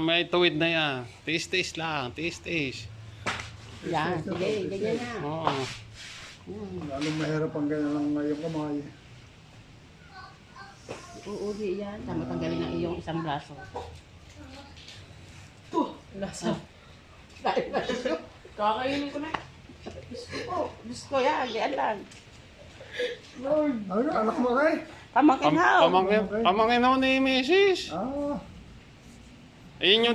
May tuwid na yan. Tiis-tiis lang. Tiis-tiis. Yan, sige, ganyan na. Oo. Lalong mahirap ang ganyan lang ngayong kamay. Uuli yan. Tama tanggalin ang iyong isang braso. Lasa. Kakainin ko na. Diyos ko yan, diyan lang. Ano, anak mo kay? Pamangkin haw. Pamangkin ho ni Mrs. Ah. Ayun yung